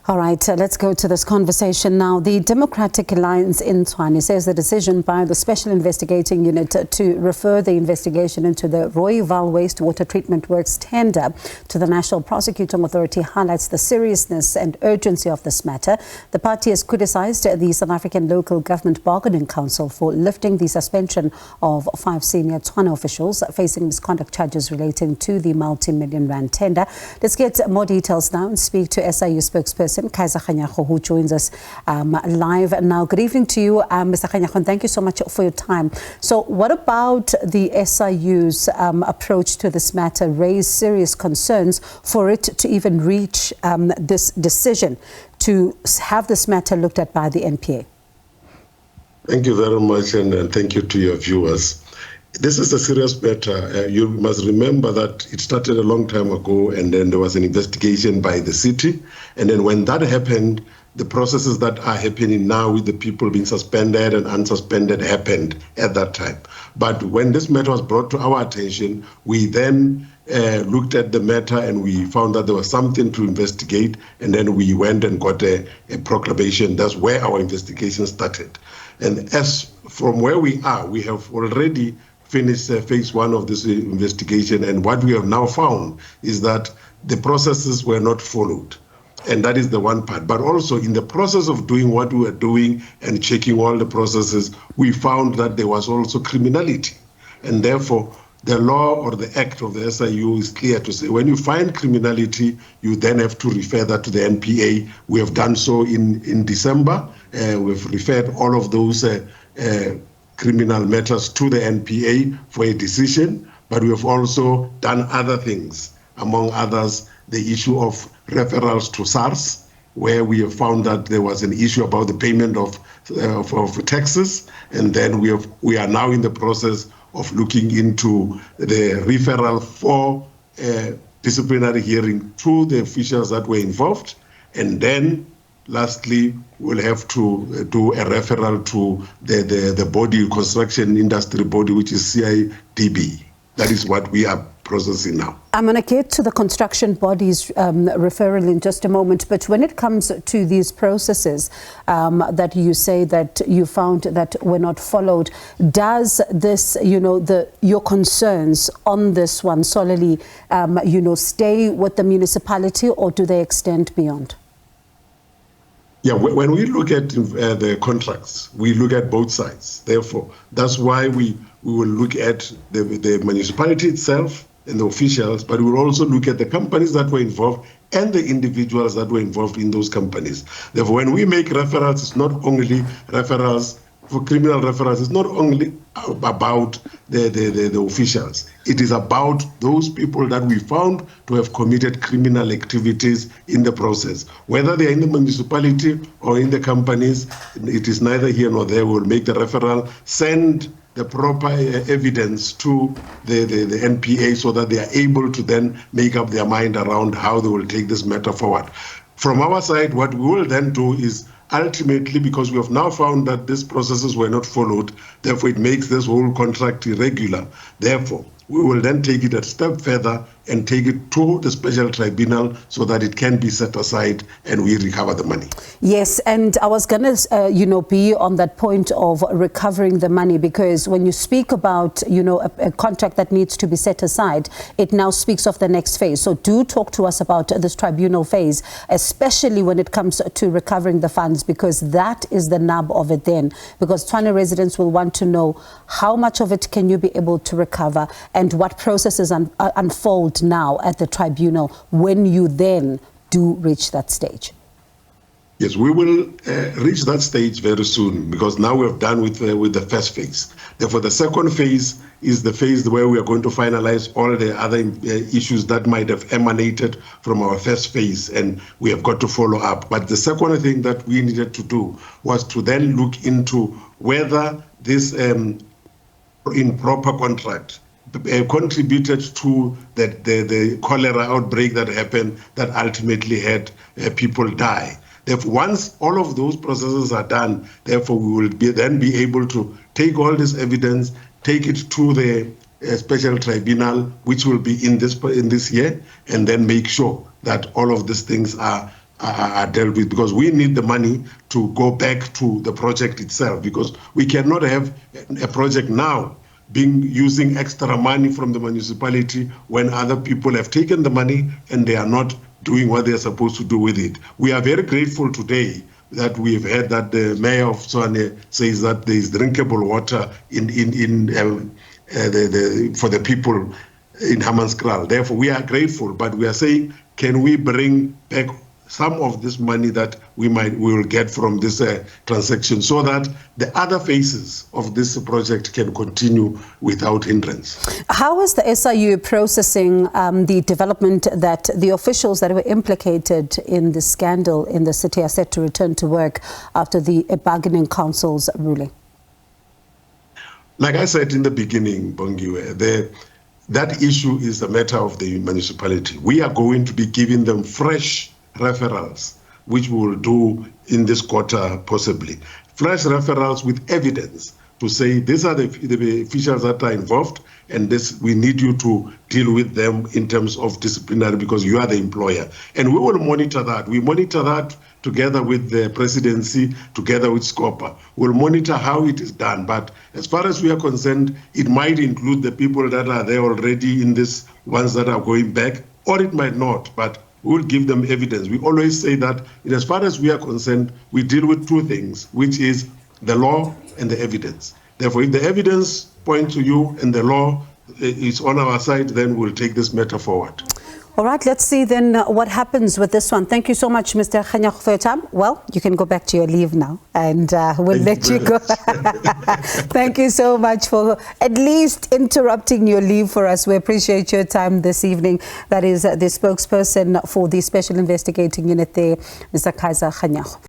All right, let's go to this conversation now. The Democratic Alliance in Tshwane says the decision by the Special Investigating Unit to refer the investigation into the Rooiwal wastewater treatment works tender to the National Prosecuting Authority highlights the seriousness and urgency of this matter. The party has criticised the South African Local Government Bargaining Council for lifting the suspension of 5 senior Tshwane officials facing misconduct charges relating to the multi-million rand tender. Let's get more details now and speak to SIU Spokesperson Kaizer Kganyago, who joins us live now. Good evening to you, Mr. Kganyago, and thank you so much for your time. So what about the SIU's approach to this matter raised serious concerns for it to even reach this decision to have this matter looked at by the NPA? Thank you very much, and thank you to your viewers. This is a serious matter. You must remember that it started a long time ago, and then there was an investigation by the city. And then when that happened, the processes that are happening now with the people being suspended and unsuspended happened at that time. But when this matter was brought to our attention, we then looked at the matter and we found that there was something to investigate. And then we went and got a proclamation. That's where our investigation started. And as from where we are, we have already finished phase 1 of this investigation, and what we have now found is that the processes were not followed, and that is the one part. But also in the process of doing what we were doing and checking all the processes, we found that there was also criminality, and therefore the law or the act of the SIU is clear to say when you find criminality, you then have to refer that to the NPA. We have done so in December. We've referred all of those criminal matters to the NPA for a decision, but we have also done other things, among others, the issue of referrals to SARS, where we have found that there was an issue about the payment of taxes, and then we are now in the process of looking into the referral for disciplinary hearing to the officials that were involved, and then lastly, we'll have to do a referral to the body, construction industry body, which is CIDB. That is what we are processing now. I'm going to get to the construction body's referral in just a moment, but when it comes to these processes that you say that you found that were not followed, does this, your concerns on this one solely, stay with the municipality, or do they extend beyond? Yeah, when we look at the contracts, we look at both sides. Therefore, that's why we will look at the municipality itself and the officials, but we will also look at the companies that were involved and the individuals that were involved in those companies. Therefore, when we make referrals, it's not only referrals for criminal referrals, it's not only about the officials. It is about those people that we found to have committed criminal activities in the process. Whether they are in the municipality or in the companies, it is neither here nor there. We'll make the referral, send the proper evidence to the NPA so that they are able to then make up their mind around how they will take this matter forward. From our side, what we will then do is ultimately, because we have now found that these processes were not followed, therefore it makes this whole contract irregular. Therefore, we will then take it a step further and take it to the special tribunal so that it can be set aside and we recover the money. Yes, and I was going to, be on that point of recovering the money, because when you speak about, a contract that needs to be set aside, it now speaks of the next phase. So do talk to us about this tribunal phase, especially when it comes to recovering the funds, because that is the nub of it then. Because Tshwane residents will want to know how much of it can you be able to recover and what processes unfold now at the tribunal when you then do reach that stage. Yes, we will reach that stage very soon, because now we have done with the first phase. Therefore, the second phase is the phase where we are going to finalize all the other issues that might have emanated from our first phase, and we have got to follow up. But the second thing that we needed to do was to then look into whether this improper contract contributed to the cholera outbreak that happened, that ultimately had people die. Therefore, once all of those processes are done, therefore we will then be able to take all this evidence, take it to the special tribunal, which will be in this year, and then make sure that all of these things are are dealt with, because we need the money to go back to the project itself, because we cannot have a project now using extra money from the municipality when other people have taken the money and they are not doing what they are supposed to do with it. We are very grateful today that we have heard that the mayor of Tshwane says that there is drinkable water for the people in Hammanskraal. Therefore, we are grateful, but we are saying, can we bring back some of this money that we will get from this transaction, so that the other phases of this project can continue without hindrance. How is the SIU processing the development that the officials that were implicated in the scandal in the city are set to return to work after the bargaining council's ruling? Like I said in the beginning, Bongiwe, that issue is a matter of the municipality. We are going to be giving them fresh referrals, which we will do in this quarter possibly. Fresh referrals with evidence to say these are the officials that are involved, and we need you to deal with them in terms of disciplinary, because you are the employer. And we will monitor that. We monitor that together with the presidency, together with SCOPA. We'll monitor how it is done. But as far as we are concerned, it might include the people that are there already in this, ones that are going back, or it might not. But we will give them evidence. We always say that, as far as we are concerned, we deal with two things, which is the law and the evidence. Therefore, if the evidence points to you and the law is on our side, then we'll take this matter forward. All right, let's see then what happens with this one. Thank you so much, Mr. Kganyago, for your time. Well, you can go back to your leave now, and we'll let you go. Thank you so much for at least interrupting your leave for us. We appreciate your time this evening. That is the spokesperson for the Special Investigating Unit there, Mr. Kaizer Kganyago.